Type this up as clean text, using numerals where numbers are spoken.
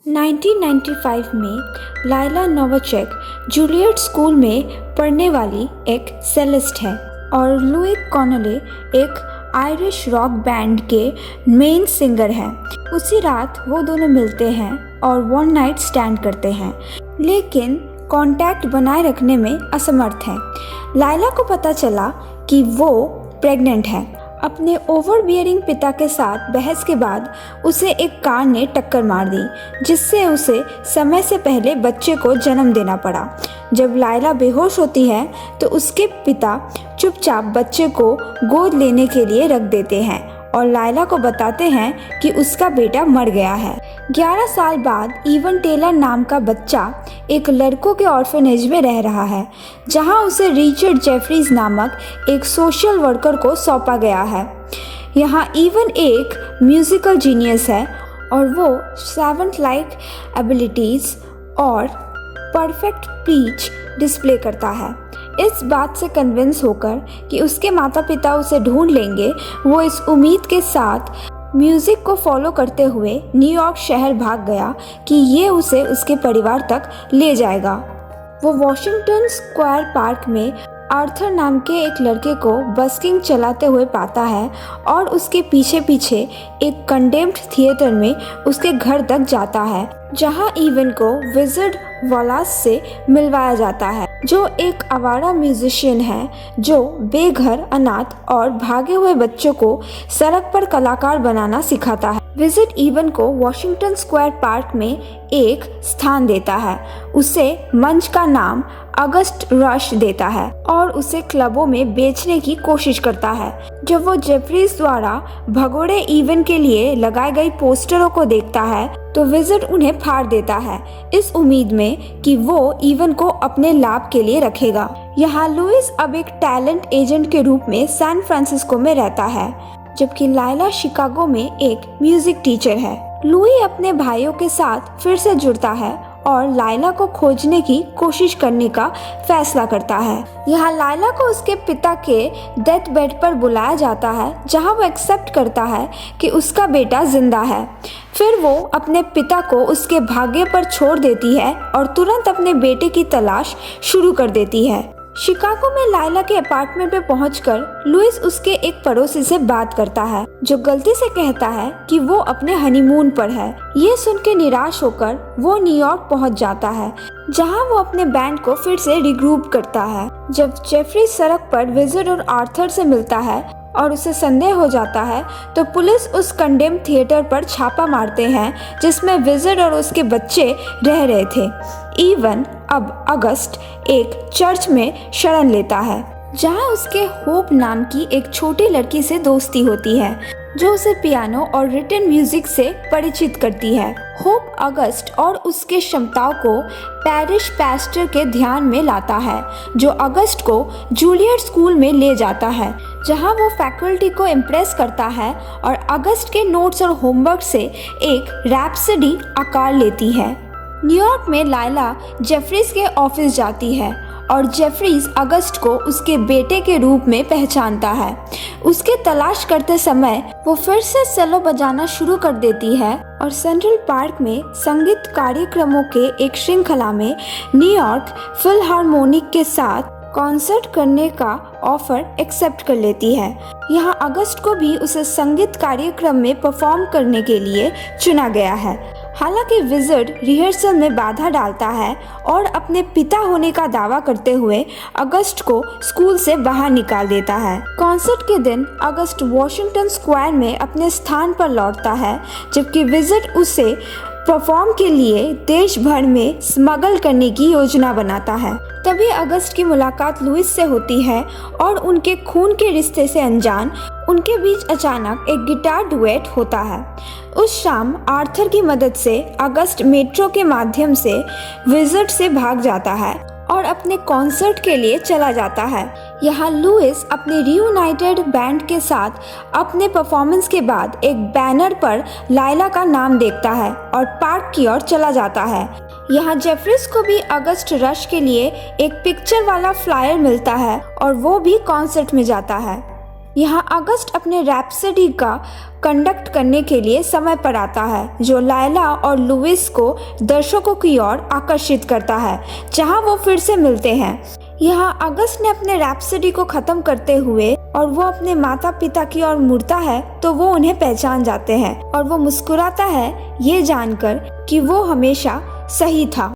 1995 में Laila नोविचेक Juliet school में पढ़ने वाली एक सेलिस्ट है और लुई कॉनले एक आयरिश रॉक बैंड के मेन सिंगर हैं। उसी रात वो दोनों मिलते हैं और वन नाइट स्टैंड करते हैं, लेकिन कांटेक्ट बनाए रखने में असमर्थ हैं। लाइला को पता चला कि वो प्रेग्नेंट है। अपने ओवरबियरिंग पिता के साथ बहस के बाद उसे एक कार ने टक्कर मार दी, जिससे उसे समय से पहले बच्चे को जन्म देना पड़ा। जब लाइला बेहोश होती है तो उसके पिता चुपचाप बच्चे को गोद लेने के लिए रख देते हैं और लाइला को बताते हैं कि उसका बेटा मर गया है। 11 साल बाद इवन टेलर नाम का बच्चा एक लड़कों के ऑर्फनेज में रह रहा है, जहां उसे रिचर्ड जेफरीज नामक एक सोशल वर्कर को सौंपा गया है। यहाँ इवन एक म्यूजिकल जीनियस है और वो सेवंथ लाइक एबिलिटीज़ और परफेक्ट पीच डिस्प्ले करता है। इस बात से कन्विंस होकर कि उसके माता पिता उसे ढूंढ लेंगे, वो इस उम्मीद के साथ म्यूज़िक को फॉलो करते हुए न्यूयॉर्क शहर भाग गया कि ये उसे उसके परिवार तक ले जाएगा। वो वॉशिंगटन स्क्वायर पार्क में आर्थर नाम के एक लड़के को बस्किंग चलाते हुए पाता है और उसके पीछे पीछे एक कंडेम्ड थिएटर में उसके घर तक जाता है, जहां इवन को विज़र्ड वॉलास से मिलवाया जाता है, जो एक आवारा म्यूजिशियन है जो बेघर, अनाथ और भागे हुए बच्चों को सड़क पर कलाकार बनाना सिखाता है। विज़र्ड इवन को वॉशिंगटन स्क्वायर पार्क में एक स्थान देता है, उसे मंच का नाम अगस्ट रश देता है और उसे क्लबों में बेचने की कोशिश करता है। जब वो जेफरीज द्वारा भगोड़े इवन के लिए लगाई गई पोस्टरों को देखता है तो विज़र्ड उन्हें फाड़ देता है, इस उम्मीद में कि वो इवन को अपने लाभ के लिए रखेगा। यहाँ लुइस अब एक टैलेंट एजेंट के रूप में सैन फ्रांसिस्को में रहता है, जबकि लाइला शिकागो में एक म्यूजिक टीचर है। लुई अपने भाइयों के साथ फिर से जुड़ता है और लाइला को खोजने की कोशिश करने का फैसला करता है। यहाँ लाइला को उसके पिता के डेथ बेड पर बुलाया जाता है, जहाँ वो एक्सेप्ट करता है कि उसका बेटा जिंदा है। फिर वो अपने पिता को उसके भाग्य पर छोड़ देती है और तुरंत अपने बेटे की तलाश शुरू कर देती है। शिकागो में लाइला के अपार्टमेंट में पहुंचकर लुइस उसके एक पड़ोसी से बात करता है, जो गलती से कहता है कि वो अपने हनीमून पर है। ये सुन के निराश होकर वो न्यूयॉर्क पहुंच जाता है, जहां वो अपने बैंड को फिर से रिग्रुप करता है। जब जेफरी सड़क पर विज़र्ड और आर्थर से मिलता है और उसे संदेह हो जाता है तो पुलिस उस कंडेम थिएटर पर छापा मारते हैं, जिसमें विज़र्ड और उसके बच्चे रह रहे थे। इवन अब अगस्ट एक चर्च में शरण लेता है, जहां उसके होप नाम की एक छोटी लड़की से दोस्ती होती है, जो उसे पियानो और रिटन म्यूजिक से परिचित करती है। होप अगस्ट और उसके क्षमताओं को पैरिश पास्टर के ध्यान में लाता है, जो अगस्ट को जूलियट स्कूल में ले जाता है, जहां वो फैकल्टी को इम्प्रेस करता है और अगस्ट के नोट्स और होमवर्क से एक रैप्सडी आकार लेती है। न्यूयॉर्क में लाइला जेफरीज के ऑफिस जाती है और जेफरीज अगस्ट को उसके बेटे के रूप में पहचानता है। उसके तलाश करते समय वो फिर से सेलो बजाना शुरू कर देती है और सेंट्रल पार्क में संगीत कार्यक्रमों के एक श्रृंखला में न्यूयॉर्क फिलहार्मोनिक के साथ कॉन्सर्ट करने का ऑफर एक्सेप्ट कर लेती है। यहाँ अगस्त को भी उसे संगीत कार्यक्रम में परफॉर्म करने के लिए चुना गया है। हालांकि विज़र्ड रिहर्सल में बाधा डालता है और अपने पिता होने का दावा करते हुए अगस्त को स्कूल से बाहर निकाल देता है। कॉन्सर्ट के दिन अगस्त वॉशिंगटन स्क्वायर में अपने स्थान पर लौटता है, जबकि विज़र्ड उसे परफॉर्म के लिए देश भर में स्मगल करने की योजना बनाता है। तभी अगस्त की मुलाकात लुइस से होती है और उनके खून के रिश्ते से अनजान उनके बीच अचानक एक गिटार डुएट होता है। उस शाम आर्थर की मदद से अगस्त मेट्रो के माध्यम से विज़र्ड से भाग जाता है और अपने कॉन्सर्ट के लिए चला जाता है। यहाँ लुइस अपने रियूनाइटेड बैंड के साथ अपने परफॉर्मेंस के बाद एक बैनर पर लाइला का नाम देखता है और पार्क की ओर चला जाता है। यहाँ जेफरीज को भी अगस्ट रश के लिए एक पिक्चर वाला फ्लायर मिलता है और वो भी कॉन्सर्ट में जाता है। यहाँ अगस्त अपने रैप्सडी का कंडक्ट करने के लिए समय पर आता है, जो लायला और लुइस को दर्शकों की ओर आकर्षित करता है, जहाँ वो फिर से मिलते हैं। यहाँ अगस्त ने अपने रैप्सडी को खत्म करते हुए और वो अपने माता पिता की ओर मुड़ता है तो वो उन्हें पहचान जाते हैं और वो मुस्कुराता है ये जानकर कि वो हमेशा सही था।